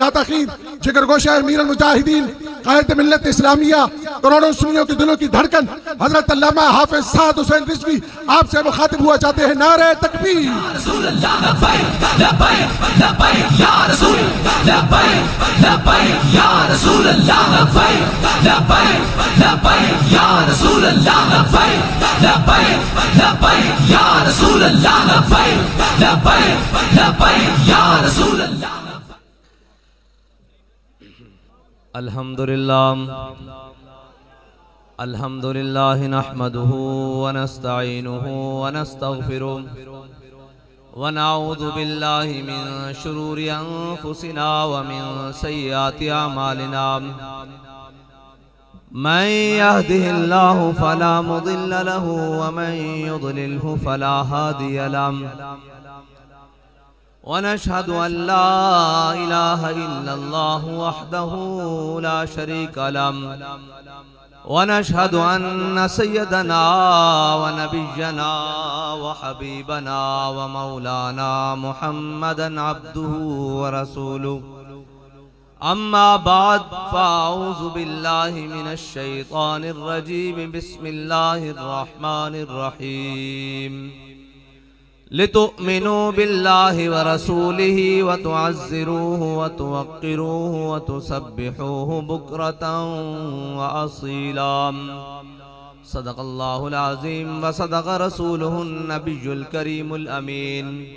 تاخیر جگر گوشہ امیر المجاہدین قائد ملت اسلامیہ کروڑوں سنیوں کے دلوں کی دھڑکن حضرت علامہ حافظ سعد حسین رضوی آپ سے مخاطب ہوا چاہتے ہیں نعرہ تکبیر یا رسول اللہ لبیک لبیک لبیک یا رسول لبیک لبیک یا رسول اللہ لبیک لبیک لبیک یا رسول اللہ لبیک لبیک لبیک یا رسول اللہ لبیک لبیک لبیک یا رسول اللہ الحمدللہ نحمده ونستعینه ونستغفره ونعوذ باللہ من شرور انفسنا ومن سیئات اعمالنا من يهده الله فلا مضل له ومن يضلله فلا هادي له ونشهد أن لا إله إلا الله وحده لا شريك له ونشهد أن سيدنا ونبينا وحبيبنا ومولانا محمدا عبده ورسوله أما بعد فأعوذ بالله من الشيطان الرجيم بسم الله الرحمن الرحيم لتؤمنوا بالله ورسوله وتعزروه وتوقروه وتسبحوه بكرة وأصيلا صدق الله العظيم وصدق رسوله النبي الكريم الأمين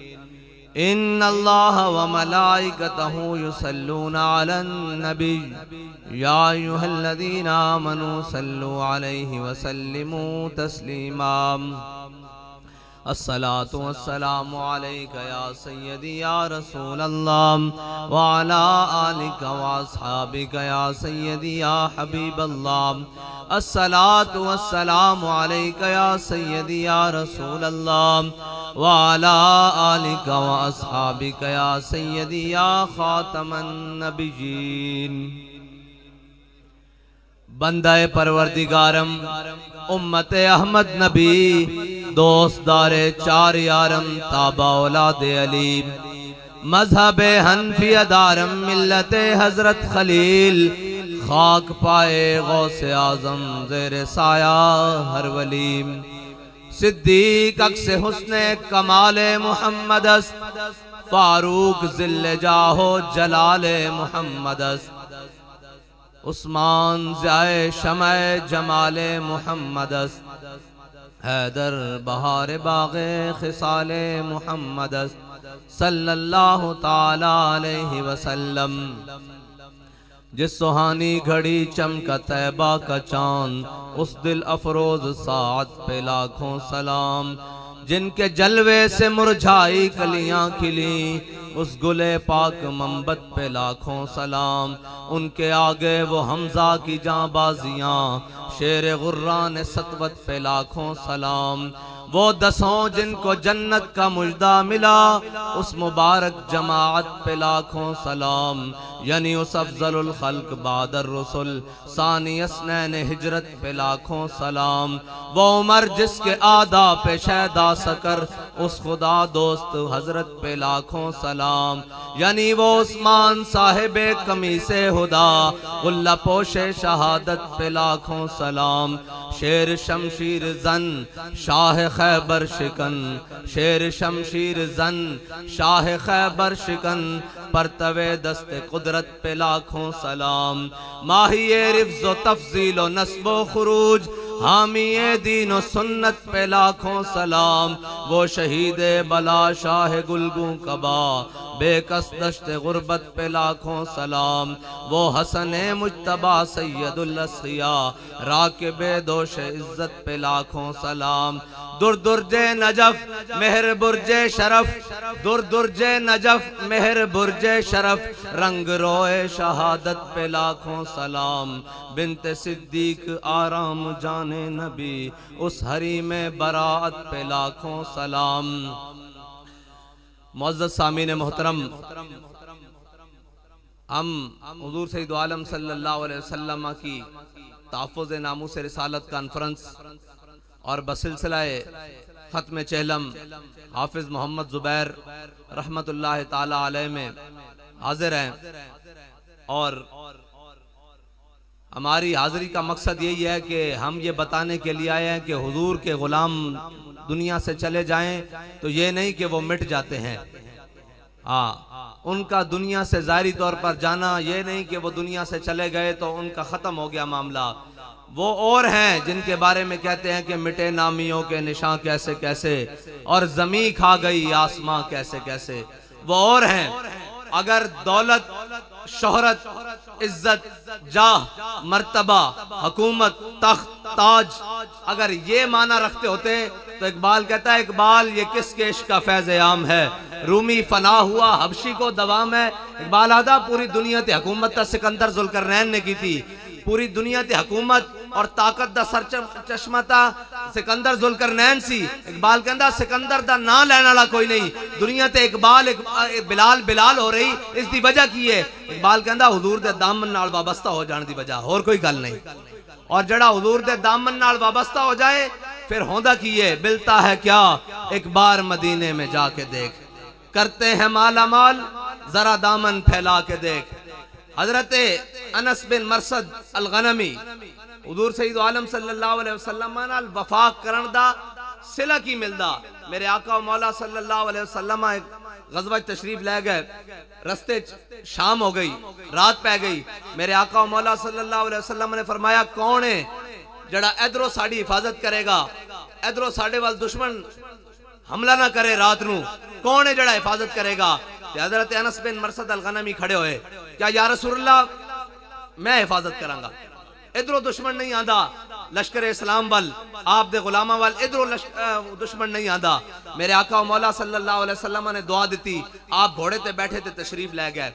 إن الله وملائكته يصلون على النبي يا أيها الذين آمنوا صلوا عليه وسلموا تسليما الصلاة والسلام عليك يا سيدي يا رسول الله وعلى آلك وأصحابك يا سيدي يا حبيب الله الصلاة والسلام عليك يا سيدي يا رسول الله وعلى آلك وأصحابك يا سيدي يا خاتم النبيين بندہ پروردگارم امت احمد نبی دوست دار چار یارم تابع اولاد علی مذہب حنفی دارم ملت حضرت خلیل خاک پائے غوث اعظم زیر سایہ ہر ولی صدیق عکس حسن کمال محمد است فاروق ذل جاہ جلال محمد است عثمان ضیاء شمع جمال محمد است حیدر بہار باغ خصال محمد است صلی اللہ تعالی علیہ وسلم جس سہانی گھڑی چمکا طیبہ کا چاند اس دل افروز ساعت پہ لاکھوں سلام جن کے جلوے سے مرجھائی کلیاں کھلی اس گلے پاک منبت پہ لاکھوں سلام ان کے آگے وہ حمزہ کی جاں بازیاں شیر غران سطوت پہ لاکھوں سلام وہ دسوں جن کو جنت کا مجدہ ملا اس مبارک جماعت پہ لاکھوں سلام یعنی اس افضل الخلق بعد الرسل ثانی اسنین ہجرت پہ لاکھوں سلام وہ عمر جس کے آدھا پہ شہدہ سکر اس خدا دوست حضرت پہ لاکھوں سلام یعنی وہ عثمان صاحب قمیص ہدا غلہ پوش شہادت پہ لاکھوں سلام شیر شمشیر زن شاہ خیبر شکن شیر شمشیر زن شاہ خیبر شکن پرتوے دست قدرت پہ لاکھوں سلام ماہی رفظ و تفضیل و نسب و خروج حامی دین و سنت پہ لاکھوں سلام وہ شہید بلا شاہ گلگوں کبا بے کس دشت غربت پہ لاکھوں سلام وہ حسن مجتبہ سید الاسخیاء راکب دوش عزت پہ لاکھوں سلام در درج نجف مہر برج شرف در درج نجف مہر برج شرف رنگ روئے شہادت پہ لاکھوں سلام بنت صدیق آرام جان نبی اس حریم براعت پہ لاکھوں سلام معزز سامعین محترم ہم حضور سید عالم صلی اللہ علیہ وسلم کی تحفظ ناموس رسالت کانفرنس اور بسلسلہ ختم چہلم حافظ محمد زبیر رحمت اللہ تعالی علیہ میں حاضر ہیں اور ہماری حاضری کا مقصد یہی ہے کہ ہم یہ بتانے کے لیے آئے ہیں کہ حضور کے غلام دنیا سے چلے جائیں تو یہ نہیں کہ وہ مٹ جاتے ہیں، ان کا دنیا سے ظاہری طور پر جانا یہ نہیں کہ وہ دنیا سے چلے گئے تو ان کا ختم ہو گیا معاملہ. وہ اور ہیں جن کے بارے میں کہتے ہیں کہ مٹے نامیوں کے نشاں کیسے کیسے اور زمین کھا گئی آسماں کیسے کیسے. وہ اور ہیں. اگر دولت، شہرت، عزت، جاہ، مرتبہ، حکومت، تخت، تاج اگر یہ معنی رکھتے ہوتے تو اقبال کہتا ہے اقبال یہ کس کے عشق کا فیض عام ہے، رومی فنا ہوا حبشی کو دوام ہے. اقبال آدھا پوری دنیا تے حکومت تا سکندر ذوالقرنین نے کی تھی، پوری دنیا تے حکومت اور طاقت دا سرچشمہ تا سکندر ذوالقرنین سی. اقبال کہندا سکندر دا نام لینا لا کوئی نہیں، دنیا تے اقبال بلال ہو رہی اس دی وجہ کی ہے. اقبال کہندا حضور دے دامن نال وابستہ ہو جان دی وجہ، اور کوئی گل نہیں. اور جڑا حضور دے دامن نال وابستہ ہو جائے پھر ہوندا کی ہے، ملتا ہے کیا ایک بار مدینے میں جا کے دیکھ، کرتے ہیں مالا مال ذرا دامن پھیلا کے دیکھ. حضرت انس بن مرثد الغنمی حضور سید عالم صلی اللہ علیہ وسلم نال وفا کرن دا صلہ کی ملدا. میرے آقا و مولا صلی اللہ علیہ وسلم ایک غزوہ تشریف لے گئے، رستے شام ہو گئی، رات پہ گئی. میرے آقا و مولا صلی اللہ علیہ وسلم نے فرمایا کون ہے جڑا ادھروں ساڑی حفاظت کرے گا، ادھروں ساڑے وال دشمن حملہ نہ کرے رات نو، کون ہے جڑا حفاظت کرے گا؟ حضرت انس بن مرثد الغنمی کھڑے ہوئے، کیا یا رسول اللہ میں حفاظت کروں گا، ادھروں دشمن نہیں آندا لشکر اسلام وال، آپ دے غلامہ وال ادھروں دشمن نہیں آندا. میرے آقا و مولا صلی اللہ علیہ وسلم نے دعا دیتی، آپ گھوڑے تے بیٹھے تے تشریف لے گئے.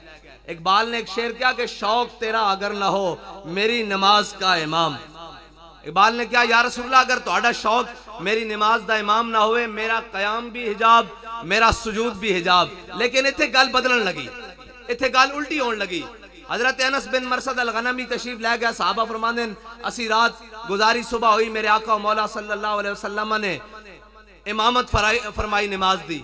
اقبال نے ایک شعر کیا کہ شوق تیرا اگر نہ ہو میری نماز کا امام. اقبال نے کیا یا رسول اللہ اگر تہاڈا شوق میری نماز دا امام نہ ہوئے، میرا قیام بھی حجاب، میرا سجود بھی حجاب. لیکن اتھے گل بدلن لگی، اتھے گل الٹی ہون لگی. حضرت انس بن مرثد الغنمی تشریف لے گیا. صحابہ فرماندے اسی رات گزاری صبح ہوئی، میرے آقا و مولا صلی اللہ علیہ وسلم نے امامت فرمائی نماز دی.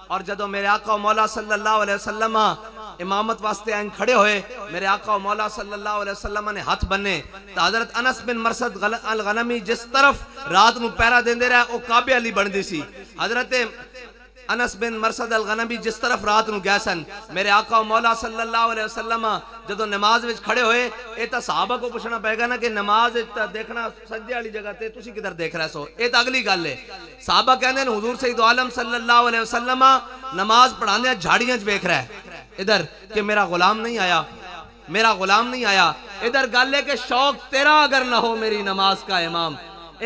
اور جدو میرے آقا و مولا صلی اللہ علیہ وسلم امامت واسطے آئین کھڑے ہوئے، میرے آقا و مولا صلی اللہ علیہ وسلم نے ہاتھ بننے تو حضرت انس بن مرثد الغنمی جس طرف رات نو پیرا دیندے رہے وہ کعبے علی بن دی سی. حضرت انس بن مرثد الغنمی جس طرف رات نو گئے سن، میرے آقا و مولا صلی اللہ علیہ وسلم جدو نماز وچ کھڑے ہوئے اے تا صحابہ کو پوچھنا پائے گا نا کہ نماز دیکھنا سجدے والی جگہ تے تسی کدھر دیکھ رہے سو، اے تا اگلی گل ہے. صحابہ کہندے ہیں حضور سید عالم صلی اللہ علیہ وسلم نماز پڑھانے جھاڑیاں وچ ویکھ رہا ہے ادھر کہ میرا غلام نہیں آیا، میرا غلام نہیں آیا. ادھر گل ہے کہ شوق تیرا اگر نہ ہو میری نماز کا امام،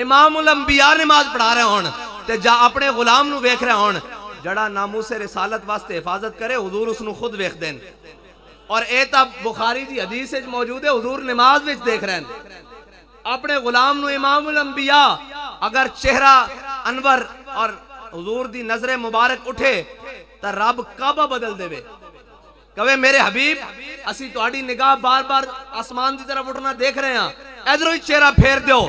امام الانبیاء نماز پڑھا رہے ہون تے جا اپنے غلام نو ویکھ رہے ہون. جڑا ناموس رسالت واسطے حفاظت کرے حضور اس نو خود ویکھ دین. اور اے تا بخاری دی حدیث وچ موجود ہے، حضور نماز وچ دیکھ رہے ہیں اپنے غلام نو امام الانبیاء. اگر چہرہ انور اور حضور دی نظر مبارک اٹھے تا رب کعبہ بدل دے وے، کہوے میرے حبیب اسی تہاڈی نگاہ بار بار آسمان دی طرف اٹھنا دیکھ رہے ہیں، ادھروں ہی چہرہ پھیر دیو،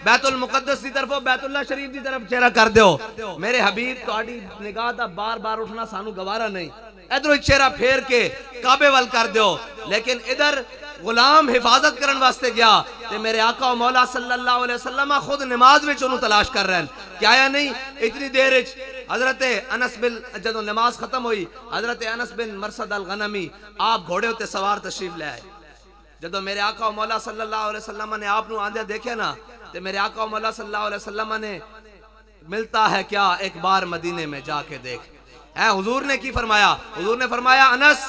بیت المقدس دی طرف بیت اللہ شریف دی طرف چہرہ کر دیو. میرے حبیب تہاڈی نگاہ دا بار بار اٹھنا سانو گوارا نہیں، ادھروں ہی چہرہ پھیر کے کعبے وال کر دیو. لیکن ادھر غلام حفاظت کرن واسطے گیا تے میرے آقا و مولا صلی اللہ علیہ وسلم خود نماز وچ انہوں تلاش کر رہے ہیں. کیا یا نہیں اتنی دیر وچ حضرت انس بن جدو نماز ختم ہوئی، حضرت انس بن مرثد الغنمی آپ گھوڑے ہوتے سوار تشریف لے آئے. جدو میرے آقا و مولا صلی اللہ علیہ وسلم نے آپ نو آندھیا دیکھے نا تے میرے آقا و مولا صلی اللہ علیہ وسلم نے ملتا ہے کیا ایک بار مدینے میں جا کے دیکھ. حضور نے کی فرمایا؟ حضور نے فرمایا انس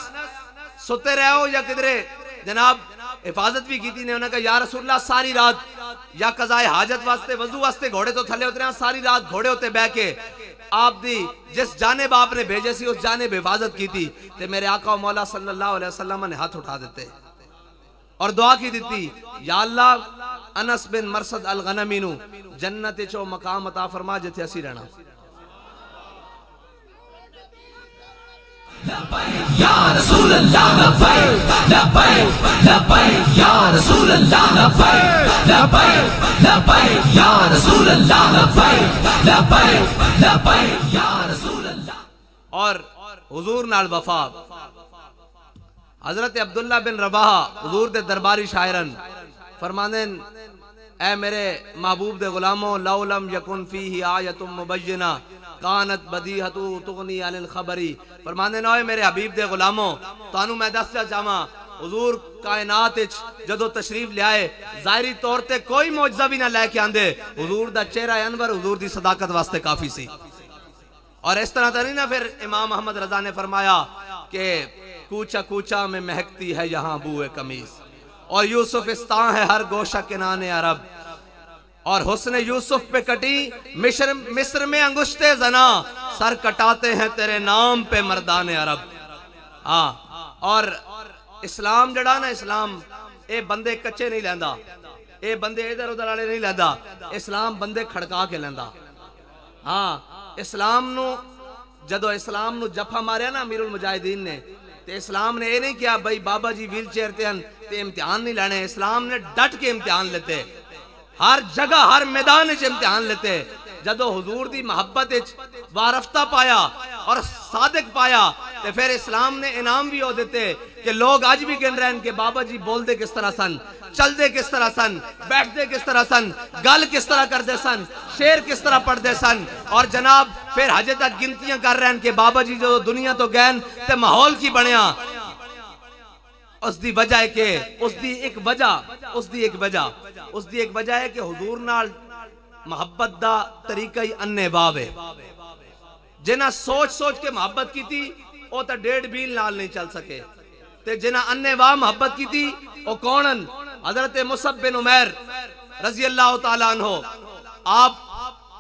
ستے رہے ہو یا کدرے جناب حفاظت بھی کی تھی. نے انہوں نے کہا یا رسول اللہ ساری رات یا قضائے حاجت واسطے وضو واسطے گھوڑے تو تھلے اترے ہیں، ساری رات گھوڑے ہوتے بہ کے آپ دی جس جانب آپ نے بھیجے سی اس جانب حفاظت کی تھی. تے میرے آقا و مولا صلی اللہ علیہ وسلم نے ہاتھ اٹھا دیتے اور دعا کی دیتی، یا اللہ انس بن مرثد الغنمی نو جنت چو مقام عطا فرما جتھے اسی رہنا. یا رسول اللہ لبیک لبیک لبیک یا رسول اللہ لبیک لبیک لبیک یا رسول اللہ لبیک لبیک لبیک یا رسول اللہ. اور حضور نال وفا حضرت عبداللہ بن رواحہ حضور دے درباری شاعرن فرمانے اے میرے محبوب دے غلاموں لو لم یکن فیہ آیت مبینہ کانت بدیہت تغنی عن الخبری. فرمانے نوئے میرے حبیب دے غلاموں تانوں میں دستا چاہواں حضور کائنات جدو تشریف لے آئے ظاہری طور تے کوئی معجزہ بھی نہ لے کے آندے حضور دا چہرہ انور حضور دی صداقت واسطے کافی سی. اور اس طرح تو نہیں نا پھر امام احمد رضا نے فرمایا کہ کوچا کوچا میں مہکتی ہے یہاں بوئے قمیص اور یوسف استاں ہے ہر گوشہ کنان عرب اور حسن یوسف پہ کٹی مصر میں انگشتے زنا سر کٹاتے ہیں تیرے نام پہ مردان عرب. اور اسلام جڑا نا اسلام اے بندے کچے نہیں لیندا اے بندے ادھر ادھر والے نہیں لیندا اسلام بندے کھڑکا کے لیندا. اسلام نو جدو اسلام نو جفا ماریا نا امیر المجاہدین نے تے اسلام نے یہ نہیں کیا بھائی بابا جی ویل چیئر تے ہیں تے امتحان نہیں لینے. اسلام نے ڈٹ کے امتحان لیتے ہر جگہ ہر میدان وچ امتحان لیتے. جدو حضور دی محبت وارفتہ پایا اور صادق پایا تے پھر اسلام نے انعام بھی ہو دیتے کہ لوگ آج بھی گن رہے ہیں کہ بابا جی بول دے کس طرح سن چل دے کس طرح سن بیٹھ دے کس طرح سن گل کس طرح کر دے سن شیر کس طرح پڑھ دے سن. اور جناب پھر حجے تک گنتیاں کر رہے ہیں کہ بابا جی جو دنیا تو گئن تے ماحول کی بنیا. اس دی وجہ ہے کہ اس دی ایک وجہ ہے کہ حضور نال محبت دا طریقہ ہی انے واوے جنہ سوچ سوچ کے محبت کی تھی او تا 1.5 میل نال نہیں چل سکے تے جنہ انے واہ محبت کی تھی او کونن حضرت مصعب بن عمیر رضی اللہ تعالیٰ عنہ. آپ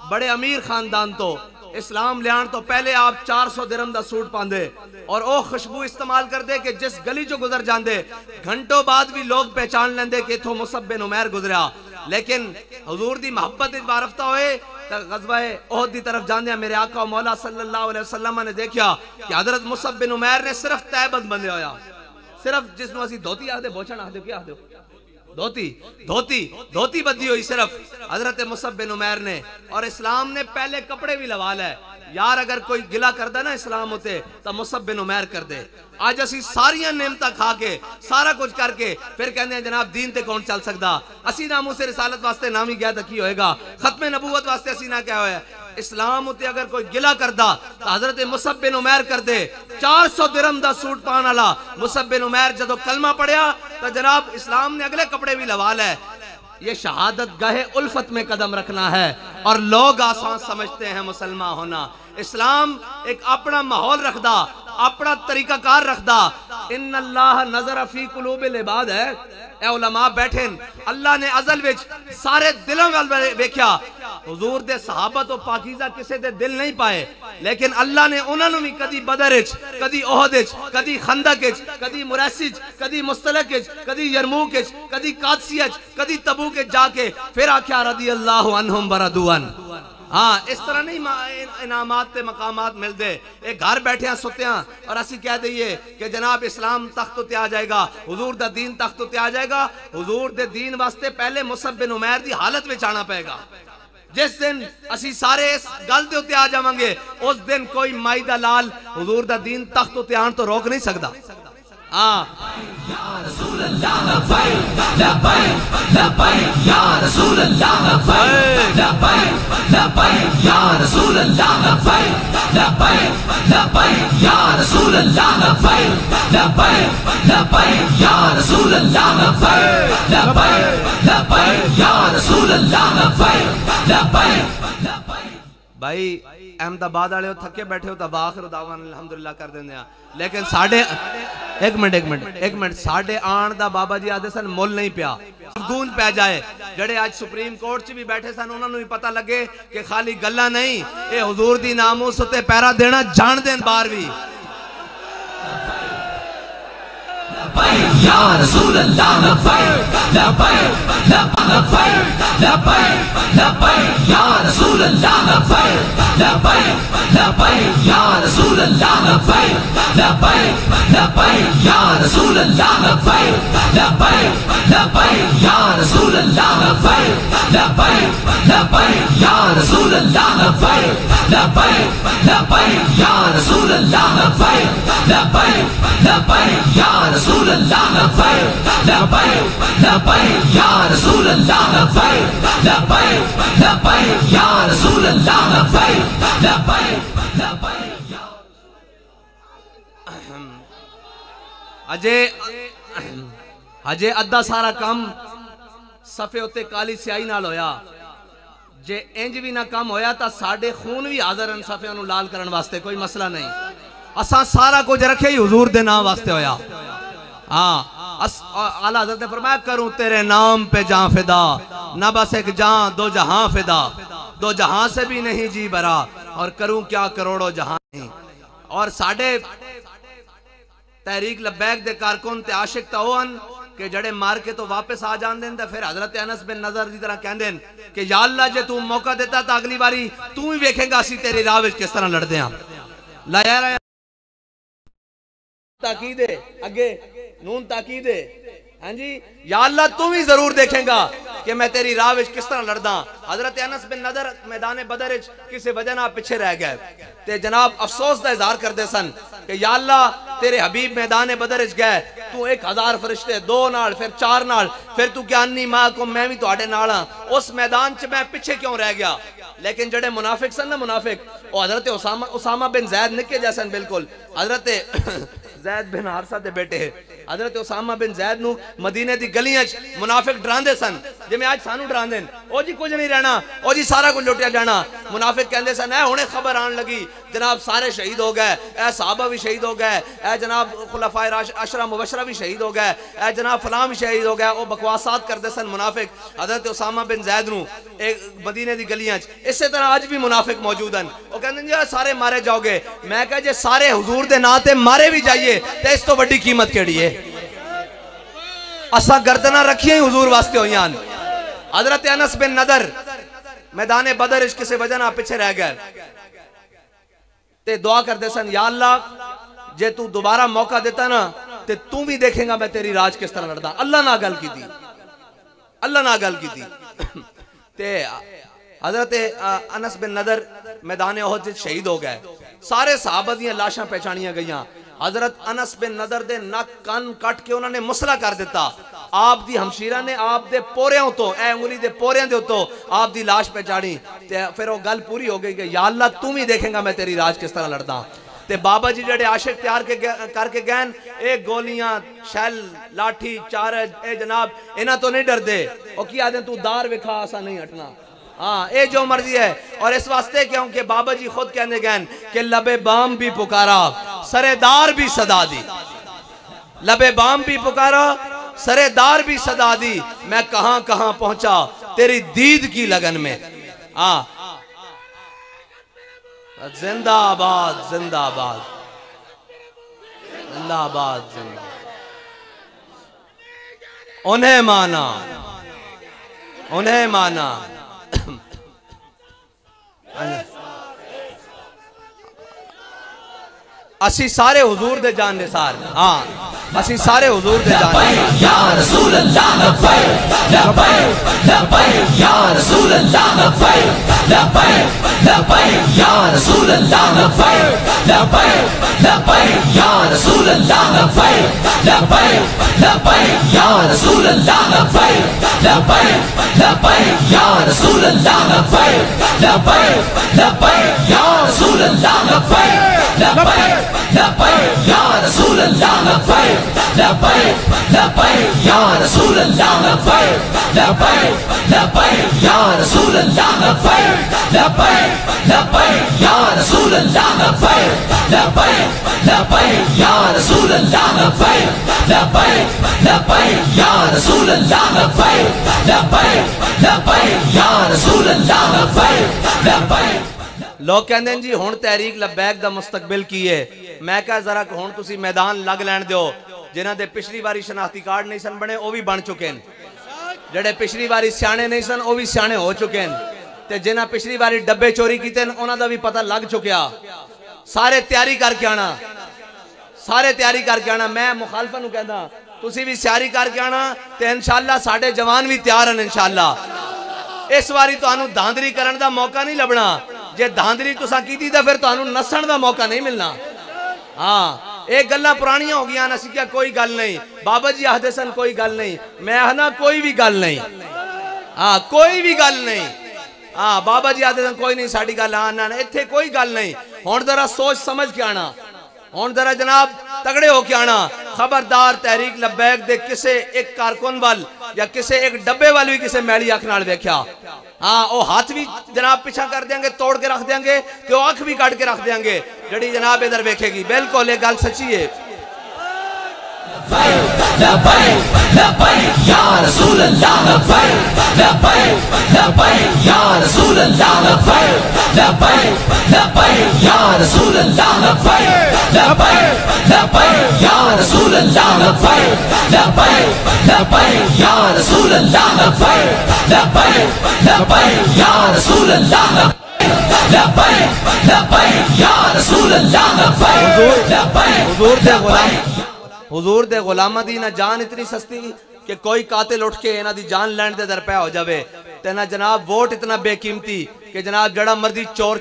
بڑے امیر خاندان تو اسلام لیان تو پہلے آپ 400 درہم دا سوٹ پاندے اور او خوشبو استعمال کر دے کہ جس گلی جو گزر جاندے گھنٹوں بعد بھی لوگ پہچان لیندے کہ تھو مصعب بن عمیر گزریا. لیکن حضور دی محبت وارفتہ ہوئے غزوہ احد دی طرف جاندے میرے آقا و مولا صلی اللہ علیہ وسلم نے دیکھیا کہ حضرت مصعب بن عمیر نے صرف تیبند بندے ہویا صرف جس نو اسی دھوتی آدھے بوچھن آدھے کیا آدھے دھوتی بدی ہوئی صرف حضرت مصعب بن عمیر نے. اور اسلام نے پہلے کپڑے بھی لوال ہے یار اگر کوئی گلہ کر دے نا اسلام ہوتے تو مصعب بن عمیر کر دے. آج اسی ساریاں نعمتہ کھا کے سارا کچھ کر کے پھر کہنے ہیں جناب دین تے کون چل سکدا اسی ناموں سے رسالت واسطے نامی گیا تکی ہوئے گا ختم نبوت واسطے اسی نہ کیا ہوئے. اسلام ہوتے اگر کوئی گلہ کردا تو حضرت مصعب بن عمیر کر دے. 400 درہم دا سوٹ پانا لا مصعب بن عمیر جدو کلمہ پڑھیا تو جناب اسلام نے اگلے کپڑے بھی لوال ہے. یہ شہادت گاہ الفت میں قدم رکھنا ہے اور لوگ آسان سمجھتے ہیں مسلمان ہونا. اسلام ایک اپنا ماحول رکھ دا اپنا طریقہ کار رکھ دا. ان اللہ نظر فی قلوب العباد ہے اے علماء بیٹھیں اللہ نے ازل وچ سارے دلوں میں ویکھیا حضور دے صحابہ تو پاکیزہ کسے دے دل نہیں پائے لیکن اللہ نے انہوں نے بھی کدی بدر اچ کدی احد اچ کدی خندق اچ کدی مریسی اچ کدی مستلق اچ کدی یرموک اچ کدی قادسی اچ کدی تبوک اچ جا کے پھر آکھیا رضی اللہ عنہم وردوان. اس طرح نہیں انعامات تے مقامات مل دے ایک گھر بیٹھے ہیں ستے ہیں اور اسی کہہ دئیے کہ جناب اسلام تخت تے آ جائے گا حضور دا دین تخت تے آ جائے گا. حضور دے دین واسطے پہلے مصعب بن عمیر دی حالت میں جانا پائے گا. جس دن اسی سارے اس گل دے تے آ جاواں گے اس دن کوئی مائی دا لال حضور دا دین تخت تے آن تو روک نہیں سکدا. یا رسول اللہ لبیک لبیک لبیک یا رسول اللہ لبیک لبیک لبیک یا رسول اللہ لبیک لبیک لبیک یا رسول اللہ لبیک لبیک لبیک یا رسول اللہ لبیک لبیک لبیک یا رسول اللہ لبیک لبیک لبیک. بھائی احمد آباد والے تھکے بیٹھے ہو تو آخر دعوان الحمدللہ کر دیندے ہیں لیکن ساڑھے ایک منٹ ساڑھے آن دا بابا جی آدھے سن مول نہیں پیا گونج پہ جائے جڑے آج سپریم کورٹ چی بھی بیٹھے سن انہوں نے بھی پتہ لگے کہ خالی گلہ نہیں اے حضور دی ناموں ستے پیرا دینا جان دین بار بھی. لبیک یا رسول اللہ لبیک لبیک لبیک لبیک لبیک یا رسول اللہ لبیک لبیک لبیک یا رسول اللہ لبیک لبیک لبیک یا رسول اللہ لبیک لبیک لبیک یا رسول اللہ لبیک لبیک لبیک یا رسول اللہ لبیک لبیک لبیک یا رسول اللہ لبیک لبیک لبیک یا رسول اللہ لبیک لبیک لبیک یا رسول اللہ لبیک لبیک لبیک یا رسول اللہ لبیک لبیک لبیک یا اجے ادھا سارا کام صفے اتے کالی سیاہی نال ہویا جے انج بھی نہ کام ہویا تا ساڑھے خون بھی حاضر ان صفے انہوں لال کرن واسطے کوئی مسئلہ نہیں اساں سارا کچھ رکھے ہی حضور دے نام واسطے ہویا اعلیٰ حضرت نے فرمایا کروں تیرے نام پہ جان فدا نہ بس ایک جان دو جہاں فدا دو جہاں سے بھی نہیں جی برا اور کروں کیا کروڑوں جہاں نہیں اور ساڑھے تحریک لبیک دے کارکن تے عاشق تاؤن کہ جڑے مار کے تو واپس آ جان دیں پھر حضرت انس بن نظر دی طرح کہن دیں کہ یا اللہ جے تو موقع دیتا تا اگلی باری تو ہی ویکھیں گا اسی تیری راوج کس طرح لڑ دیں لا یا رہا تاکید ہے اگے نون تاکید ہے ہاں جی یا اللہ تم ہی ضرور دیکھیں گا کہ میں تیری راوج کس طرح لڑداں حضرت انس بن نظر میدان بدر کسی وجہ نہ پیچھے رہ گئے تے جناب افسوس دا اظہار کر دے سن کہ یا اللہ تیرے حبیب میدان بدر گئے تو 1000 فرشتے 2 نال پھر 4 نال پھر تو کیا انی ماں کو میں بھی تو آٹے نالا اس میدان چ میں پیچھے کیوں رہ گیا لیکن جڑے منافق سن نا منافق وہ حضرت اسامہ بن زید نکے جیسن بالکل حضرت زید بن حارثہ دے بیٹے حضرت اسامہ بن زید نو مدینے دی گلیاں منافق ڈران دے سن جی میں آج سانو ڈران دیں او جی کچھ نہیں رہنا او جی سارا کچھ لوٹیا جانا منافق کہندے سن اے ہونے خبر آن لگی جناب سارے شہید ہو گئے اے صحابہ بھی شہید ہو گئے اے جناب خلفائے عشرہ مبشرہ بھی شہید ہو گئے اے جناب فلاں بھی شہید ہو گئے او بکواسات کر دے سن منافق حضرت اسامہ بن زید نو ایک مدینے دی گلیاں اسی طرح آج بھی منافق موجود ہیں وہ کہندے جی سارے مارے جاؤ گے میں کہا جی سارے حضور دے ناتے مارے بھی جائیے تے اس تو بڑی قیمت کیڑی ہے اسا گردنہ رکھیے ہی حضور واسطے ہوئیاں حضرت انس بن نضر میدان بدر عشق سے وجہ نہ پیچھے رہ گئے تے دعا کر دے سن یا اللہ جے تو دوبارہ موقع دیتا نا تے تو بھی دیکھیں گا میں تیری راج کس طرح لڑتا اللہ نہ گل کی تھی اللہ نہ گل کی تھی تے حضرت انس بن نضر میدان احد شہید ہو گئے سارے صحابہ دیاں لاشاں پہچانیاں گئیاں حضرت انس بن نضر دے نک کن کٹ کے انہوں نے مسئلہ کر دیتا آپ دی ہمشیرہ نے آپ دے پوریاں ہوتو اے انگلی دے پوریاں دے ہوتو آپ دی لاش پہچانی پھر وہ گل پوری ہو گئی کہ یا اللہ تم ہی دیکھیں گا میں تیری راج کس طرح لڑتا تے بابا جی جڑے عاشق تیار کر کے گئن ایک گولیاں شیل لاٹھی چارج اے جناب انہاں تو نہیں ڈر دے وہ کیا دیں تو دار وکھا ایسا نہیں ہٹنا ہاں اے جو مرضی ہے اور اس واسطے کیوں کہ بابا جی خود کہنے گئن کہ لب بام بھی پکارا سرے دار بھی صدا دی لب بام بھی پکارا سرے دار بھی صدا دی میں کہاں کہاں پہنچا تیری دید کی لگن میں زندہ آباد زندہ آباد زندہ آباد زندہ انہیں مانا اسی سارے حضور دے جان نثار ہاں اسی سارے حضور دے جان لبیک یا رسول اللہ لبیک لبیک لبیک یا رسول اللہ لبیک لبیک لبیک یا رسول اللہ لبیک لبیک لبیک یا رسول اللہ لبیک لبیک لبیک یا رسول اللہ لبیک لبیک لبیک یا رسول اللہ لبیک لبیک لبیک یا رسول اللہ لبیک لبیک لبیک یا رسول اللہ لبیک لبیک لبیک یا رسول اللہ لبیک لبیک لبیک یا رسول اللہ لبیک لبیک لبیک یا رسول اللہ لبیک لبیک لبیک یا رسول اللہ لبیک لبیک لبیک یا رسول اللہ لبیک لبیک لبیک یا رسول اللہ لبیک لبیک لوگ کہندے ہیں جی ہون تحریک لبیک دا مستقبل کی ہے میں کہا ذرا ہون تسی میدان لگ لین دیو جنہاں دے پچھلی باری شناختی کارڈ نہیں سن بنے وہ بھی بن چکے ہیں، جڑے پچھلی باری سیانے نہیں سن وہ بھی سیانے ہو چکے ہیں، تے جنہاں پچھلی باری ڈبے چوری کیتے ہیں انہاں دا بھی پتہ لگ چکیا۔ سارے تیاری کر کے آنا، سارے تیاری کر کے آنا۔ میں مخالفہ نو کہندا تسی بھی سیاری کر کے آنا تے انشاءاللہ ساڈے جوان بھی تیار ہیں انشاءاللہ۔ اس واری تانوں دھاندلی کرن دا موقع نہیں لبنا، جے دھاندلی تساں کیتی تے پھر تانوں نسن دا موقع نہیں ملنا۔ ہاں ایک گلاں پرانیاں ہو گیا نا، اسی کیا کوئی گل نہیں، بابا جی آہدے سن کوئی گل نہیں، میں آہنا کوئی بھی گل نہیں، ہاں کوئی بھی گل نہیں، ہاں بابا جی آہدے سن کوئی نہیں، ساڑی گل آنا اتھے کوئی گل نہیں۔ ہون ذرا سوچ سمجھ کے آنا، ہون ذرا جناب تگڑے ہو کے آنا۔ خبردار تحریک لبیک دے کسے ایک کارکن وال یا کسے ایک ڈبے وال بھی کسے میلی آنکھ نال دیکھیا، ہاں او ہاتھ بھی جناب پیچھا کر دیں گے، توڑ کے رکھ دیں گے، کہ وہ آنکھ بھی کاٹ کے رکھ دیں گے جڑی جناب ادھر بیکھے گی۔ بالکل ایک گل سچی ہے۔ لبیک لبیک یا رسول اللہ، لبیک لبیک لبیک یا رسول اللہ، لبیک لبیک لبیک یا رسول اللہ، لبیک لبیک لبیک یا رسول اللہ، لبیک لبیک لبیک یا رسول اللہ، لبیک لبیک لبیک یا رسول اللہ، لبیک لبیک یا رسول اللہ، لبیک لبیک حضور دے غلامہ دی نہ جان اتنی سستی کہ کوئی قاتل اٹھ کے انہاں دی جان لین دے در پہ ہو جاوے، تے نہ جناب ووٹ اتنا بے قیمتی کہ جناب جڑا مردی چور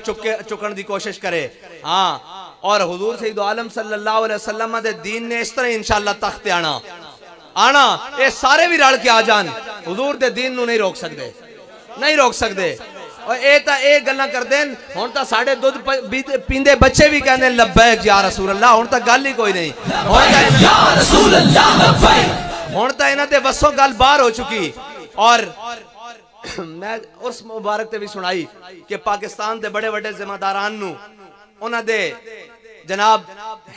چکن دی کوشش کرے۔ ہاں اور حضور سید عالم صلی اللہ علیہ وسلم دے دین نے اس طرح انشاءاللہ تخت آنا اے سارے بھی رل کے آ جان، حضور دے دین نو نہیں روک سکدے، نہیں روک سکدے۔ اور اے تا اے گلاں کر دیں ہون تا ساڑھے دودھ پیندے بچے بھی کہنے ہیں لبیک یا رسول اللہ، ہون تا گل ہی کوئی نہیں، یا رسول اللہ، لبیک ہون تا انہاں تے وسوں گل باہر ہو چکی۔ اور میں اس مبارک تے بھی سنائی کہ پاکستان دے بڑے بڑے ذمہ داران نو انہاں دے جناب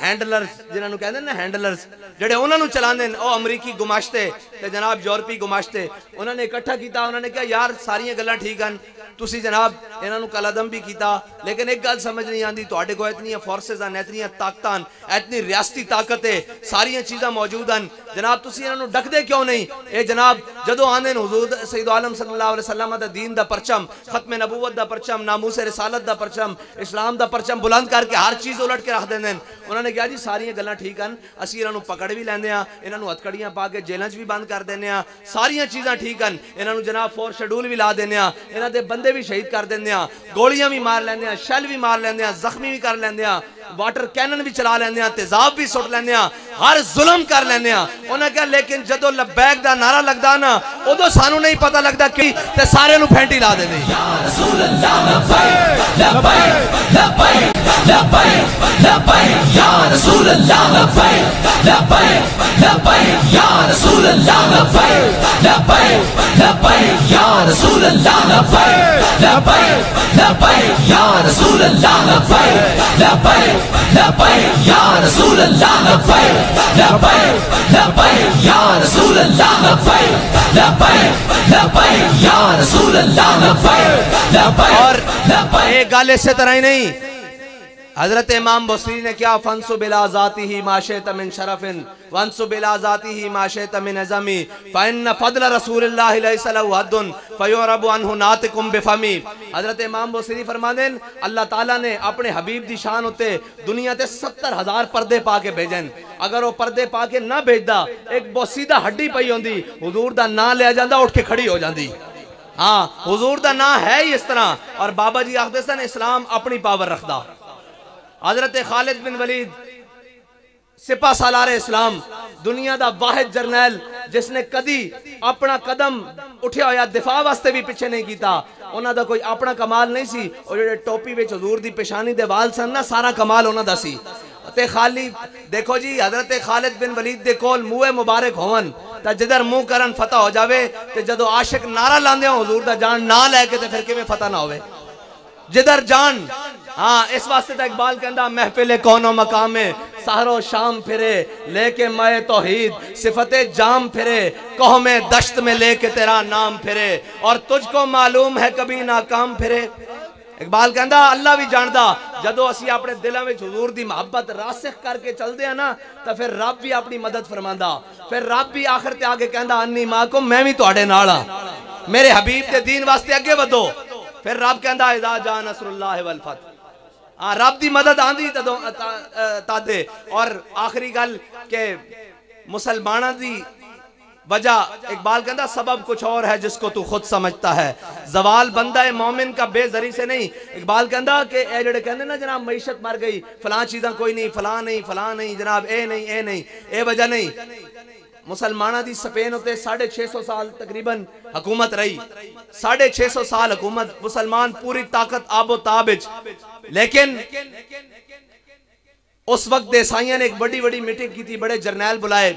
ہینڈلرز جنہاں نو کہندے نا ہینڈلرز جڑے انہاں نو چلاندے او امریکی گماشتے تے جناب یورپی گماشتے، انہاں نے اکٹھا کیتا، انہاں نے کہا یار ساریاں گلاں ٹھیک ہیں، تسی جناب انہاں نو کلادم بھی کیتا، لیکن ایک گل سمجھ نہیں آندی تواڈے کو اتنی فورسز ہیں، اتنی طاقتاں، اتنی ریاستی طاقت ہے، ساریاں چیزاں موجود ہیں، جناب تسی انہاں نو ڈکدے کیوں نہیں؟ اے جناب جدوں آندے حضور سید عالم صلی اللہ علیہ وسلم دا دین دا پرچم، ختم نبوت دا پرچم، ناموس رسالت دا پرچم، اسلام دا پرچم بلند کر کے ہر چیز الٹ کے رکھ دیں۔ انہوں نے کہا جی ساریاں گلاں ٹھیک ہیں، اسی انہوں پکڑ بھی لیندے ہیں، انہوں ہتھکڑیاں پا کے جیلنج بھی بند کر دینے ہیں، ساریاں چیزاں ٹھیک ہیں، انہوں جناب فور شیڈول بھی لا دینے ہیں، انہوں دے بندے بھی شہید کر دینے ہیں، گولیاں بھی مار لیندے ہیں، شیل بھی مار لیندے ہیں، زخمی بھی کر لیندے ہیں، واٹر کینن بھی چلا لیندے ہیں، تیزاب بھی سٹ لیندے ہیں، ہر ظلم کر لیندے ہیں۔ انہوں نے کہا لیکن جدو لبیک دا نعرہ لگدا نا ادو سانو نہیں پتہ لگدا کہ تے سارے نو پھینٹی لا دینے۔ یا رسول اللہ، لبیک لبیک لبیک لبیک لبیک یا رسول اللہ، لبیک لبیک لبیک یا رسول اللہ، لبیک لبیک لبیک یا رسول اللہ، لبیک لبیک لبیک یا رسول اللہ، لبیک لبیک لبیک یا رسول اللہ، لبیک لبیک لبیک یا رسول اللہ، لبیک لبیک لبیک یا رسول اللہ، لبیک لبیک اور ایک گل اسی طرح ہی نہیں، حضرت امام بصری نے کیا فَانْسُبْ إِلَىٰ ذَاتِهِ مَا شِئْتَ مِنْ شَرَفٍ وَانْسُبْ إِلَىٰ ذَاتِهِ مَا شِئْتَ مِنْ عِظَمٍ فَإِنَّ فَضْلَ رَسُولِ اللَّهِ لَيْسَ لَهُ حَدٌّ فَيُعْرَبُ عَنْهُ نَاطِقٌ بِفَمِهِ۔ حضرت امام بصری فرماندے اللہ تعالیٰ نے اپنے حبیب دی شان ہوتے دنیا تے 70,000 پردے پا کے بھیجن، اگر وہ پردے پا کے نہ بھیجدا ایک بوسیدہ ہڈی پئی ہوندی حضور دا نام لیا جاندا اٹھ کے کھڑی ہو جاندی۔ ہاں حضور دا نام ہے ہی اس طرح، اور بابا جی آخدے سن اسلام اپنی پاور رکھدا۔ حضرت خالد بن ولید سپاہ سالار اسلام دنیا دا واحد جرنیل جس نے کدی اپنا قدم اٹھیا ہویا دفاع واسطے بھی پیچھے نہیں کیتا، انہاں دا کوئی اپنا کمال نہیں سی، اور جڑے ٹوپی وچ حضور دی پیشانی دے وال سن نا سارا کمال انہاں دا سی۔ تے خالی دیکھو جی حضرت خالد بن ولید دے کول منہ مبارک ہون تا جدر منہ کرن فتح ہو جاوے، تے جدو عاشق نعرہ لاندے ہوں حضور دا جان نہ لے کے تے پھر کیویں فتح نہ ہوئے جدر جان۔ ہاں اس واسطے تا اقبال کہندا محفل کون و مقام میں سحر و شام پھرے لے کے مائے توحید صفت جام پھرے قوم دشت میں لے کے تیرا نام پھرے اور تجھ کو معلوم ہے کبھی ناکام پھرے۔ اقبال کہندا اللہ بھی جاندا جدو اسی اپنے دلاں وچ حضور دی محبت راسخ کر کے چل دے ہیں نا تو پھر رب بھی اپنی مدد فرماندا پھر رب بھی آخر تے آگے کہندا انی معکم میں بھی تواڈے نال ہاں میرے حبیب دے دین واسطے اگے ودو پھر رب کہندا اذا جاء نصر اللہ والفتح رب دی مدد آندی تادے اور آخری گل کہ مسلمانہ دی وجہ اقبال کہندا سبب کچھ اور ہے جس کو تو خود سمجھتا ہے زوال بندہ مومن کا بے ذری سے نہیں اقبال کہندا کہ اے جڑے کہندے نا جناب معیشت مر گئی فلاں چیزاں کوئی نہیں فلاں نہیں جناب اے نہیں اے وجہ نہیں مسلمانہ دی سپین ہوتے 650 سال تقریباً حکومت رہی 650 سال حکومت مسلمان پوری طاقت آب و تابج لیکن اس وقت عیسائیاں نے ایک بڑی میٹنگ کی تھی بڑے جرنیل بلائے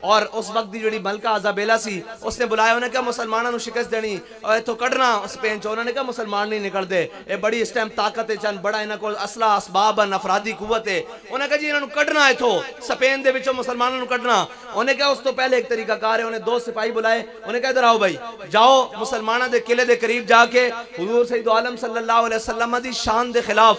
اور اس وقت دی جڑی ملکہ عزابیلا سی اس نے بلایا انہوں نے کہا مسلمانوں نے شکست دینی اور تو کڑنا اسپین چو انہوں نے کہا مسلمان نہیں نکل دے اے بڑی اس ٹائم طاقت ہے چند بڑا انہوں کو اسلحہ اسباب افرادی قوت ہے انہوں نے کہا جی انہوں نے کڑنا ہے تو سپین دے بچوں مسلمانوں نے کڑنا انہوں نے کہا اس تو پہلے ایک طریقہ کار ہے انہیں 2 سپاہی بلائے انہوں نے کہا ادھر آؤ بھائی جاؤ مسلمانہ دے قلعے دے قریب جا کے حضور سید عالم صلی اللہ علیہ وسلم دی شان دے خلاف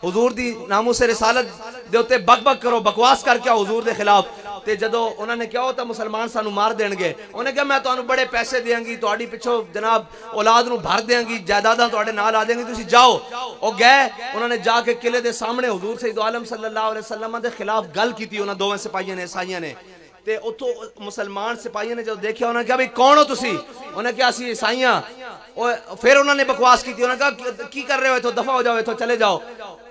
حضور دی ناموس رسالت دے ہوتے بک کرو بکواس کر کے حضور دے خلاف تے جدو انہوں نے کیا ہوتا مسلمان سانو مار دیں گے انہوں نے کہا میں تو انہوں بڑے پیسے دیاں گی تو آڑی پچھو جناب اولاد نو بھر دیاں گی جائیداداں تو آڑے نال آ دیں گی تو اسی جاؤ اور گئے انہوں نے جا کے قلعے دے سامنے حضور سید عالم صلی اللہ علیہ وسلم دے خلاف گل کی تھی انہوں دوویں سپاہیاں نے عیسائیاں نے تے اتو مسلمان سپاہیاں نے جب دیکھا انہوں نے کہا بھئی کون ہو تسی انہوں نے کہا اسی عیسائیاں پھر انہوں نے بکواس کی تھی انہوں نے کہا کی کر رہے ہوئے تو دفع ہو جاؤ تو چلے جاؤ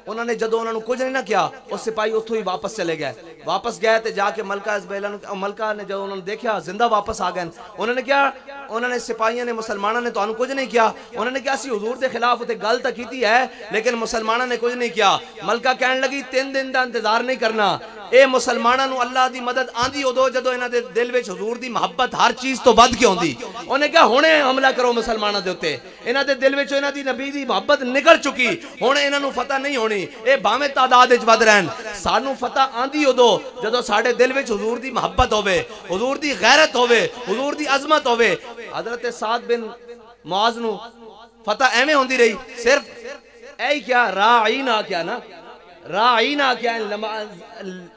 انہوں نے جدو انہوں نے کچھ نہیں نہ کیا اس سپاہی اتھو ہی واپس چلے گئے واپس گئے تے جا کے ملکہ نے جب انہوں نے دیکھا زندہ واپس آ گئے انہوں نے کیا انہوں نے سپاہیوں نے مسلمانہ نے تو انہوں کچھ نہیں کیا انہوں نے کیا اسی حضور دے خلاف ہوتے گل تک کیتی ہے لیکن مسلمانہ نے کچھ نہیں کیا ملکہ کہنے لگی 3 دن دا انتظار نہیں کرنا اے مسلمانہ نو اللہ دی مدد آندی ہو دو جدو انہاں دے دل وچ حضور دی محبت ہر چیز تو ود کے ہوندی انہوں نے کہا ہونے حملہ کرو مسلمانہ دے ہوتے انہاں دے دل وچ انہاں دی نبی دی محبت نکل چکی ہونے انہاں نو فتح نہیں ہونی اے بھاویں تعداد وچ ود رہن سانو فتح آندی ہو دو جدو ساڈے دل وچ حضور دی محبت ہوے حضور دی غیرت ہوے حضور دی عظمت ہوے حضرت سعد بن معاذ نو فتح ایویں ہوندی رہی صرف اے کیا راعینا کیا نا راعینا کیا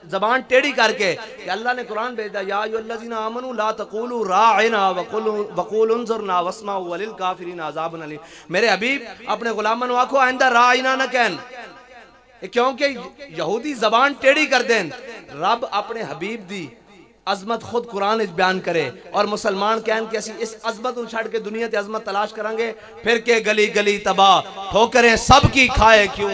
زبان ٹیڑی کر کے کہ اللہ نے قرآن بھیجا یا ایھا الذین آمنوا لا تقولوا راعنا وقولوا انظرنا واسمعوا وللکافرین عذاب الیم میرے حبیب اپنے غلاموں کو آکھو آئندہ راعینا نہ کہن کیونکہ یہودی زبان ٹیڑی کر دیں رب اپنے حبیب دی عظمت خود قرآن بیان کرے اور مسلمان کہن کہ اسی اس عظمت ان چھڑ کے دنیا تے عظمت تلاش کریں گے پھر کہ گلی گلی تباہ ٹھوکریں سب کی کھائے کیوں